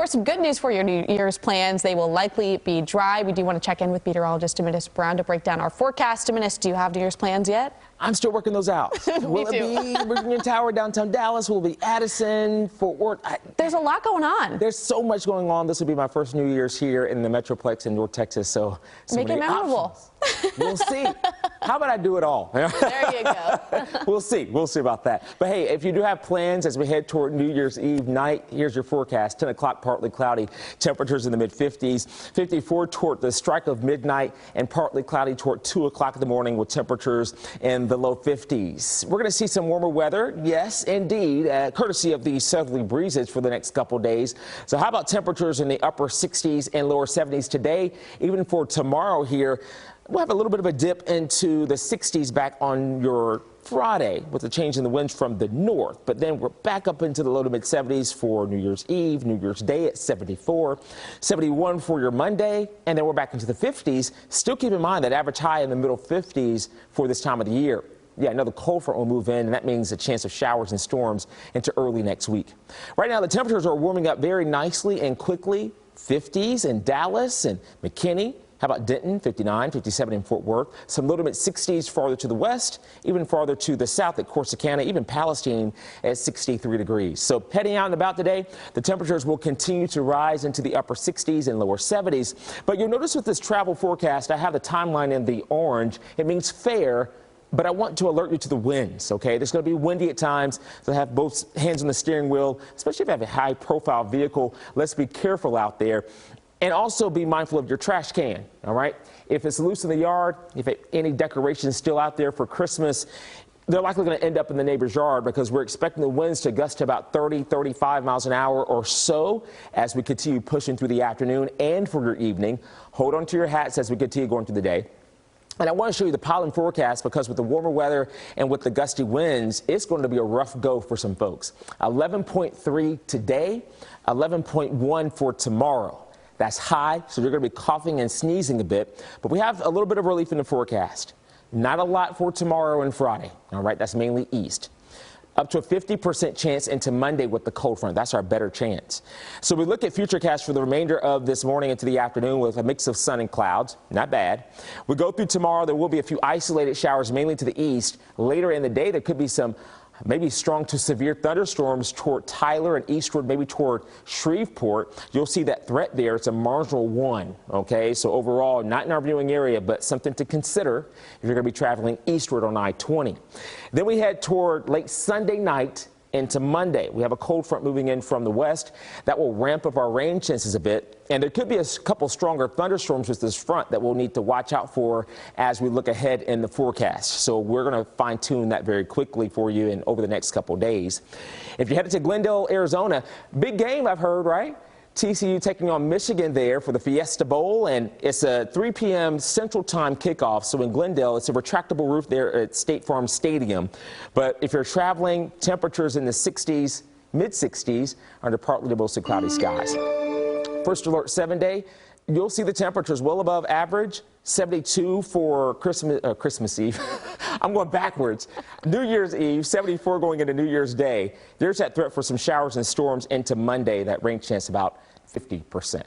course, some good news for your New Year's plans. They will likely be dry. We do want to check in with meteorologist Demis Brown to break down our forecast. Demis, do you have New Year's plans yet? I'm still working those out. Will it be Virginia Tower, downtown Dallas? Will it be Addison, Fort Worth? There's a lot going on. There's so much going on. This will be my first New Year's here in the Metroplex in North Texas. So make it memorable. We'll see. How about I do it all? There you go. We'll see. We'll see about that. But hey, if you do have plans as we head toward New Year's Eve night, here's your forecast. 10 o'clock, partly cloudy. Temperatures in the mid-50s. 54 toward the strike of midnight, and partly cloudy toward 2 o'clock in the morning with temperatures in the low 50s. We're going to see some warmer weather. Yes, indeed, courtesy of these southerly breezes for the next couple days. So how about temperatures in the upper 60s and lower 70s today? Even for tomorrow here, we'll have a little bit of a dip into the 60s back on your Friday with the change in the winds from the north. But then we're back up into the low to mid 70s for New Year's Eve, New Year's Day at 74, 71 for your Monday, and then we're back into the 50s. Still keep in mind that average high in the middle 50s for this time of the year. Yeah, another cold front will move in, and that means a chance of showers and storms into early next week. Right now, the temperatures are warming up very nicely and quickly. 50s in Dallas and McKinney. How about Denton, 59, 57 in Fort Worth. Some low to mid 60s farther to the west, even farther to the south at Corsicana, even Palestine at 63 degrees. So heading out and about today, the temperatures will continue to rise into the upper 60s and lower 70s. But you'll notice with this travel forecast, I have the timeline in the orange. It means fair. But I want to alert you to the winds, okay? There's going to be windy at times, so have both hands on the steering wheel, especially if you have a high-profile vehicle. Let's be careful out there. And also be mindful of your trash can, all right? If it's loose in the yard, if any decorations still out there for Christmas, they're likely going to end up in the neighbor's yard because we're expecting the winds to gust to about 30, 35 miles an hour or so as we continue pushing through the afternoon and for your evening. Hold on to your hats as we continue going through the day. And I want to show you the pollen forecast because with the warmer weather and with the gusty winds, it's going to be a rough go for some folks. 11.3 today, 11.1 for tomorrow. That's high, so you're going to be coughing and sneezing a bit. But we have a little bit of relief in the forecast. Not a lot for tomorrow and Friday. All right, that's mainly east. Up to a 50% chance into Monday with the cold front. That's our better chance. So we look at futurecast for the remainder of this morning into the afternoon with a mix of sun and clouds. Not bad. We go through tomorrow. There will be a few isolated showers, mainly to the east. Later in the day, there could be some maybe strong to severe thunderstorms toward Tyler and eastward, maybe toward Shreveport. You'll see that threat there. It's a marginal 1, okay? So overall, not in our viewing area, but something to consider if you're going to be traveling eastward on I-20. Then we head toward late Sunday night into Monday. We have a cold front moving in from the west. That will ramp up our rain chances a bit. And there could be a couple stronger thunderstorms with this front that we'll need to watch out for as we look ahead in the forecast. So we're going to fine tune that very quickly for you and over the next couple days. If you're headed to Glendale, Arizona, big game I've heard, right? TCU taking on Michigan there for the Fiesta Bowl, and it's a 3 p.m. Central Time kickoff. So in Glendale, it's a retractable roof there at State Farm Stadium. But if you're traveling, temperatures in the 60s, mid-60s, under partly to mostly cloudy skies. First alert 7-day, you'll see the temperatures well above average. 72 for Christmas Eve. I'm going backwards. New Year's Eve, 74 going into New Year's Day. There's that threat for some showers and storms into Monday. That rain chance about 50%.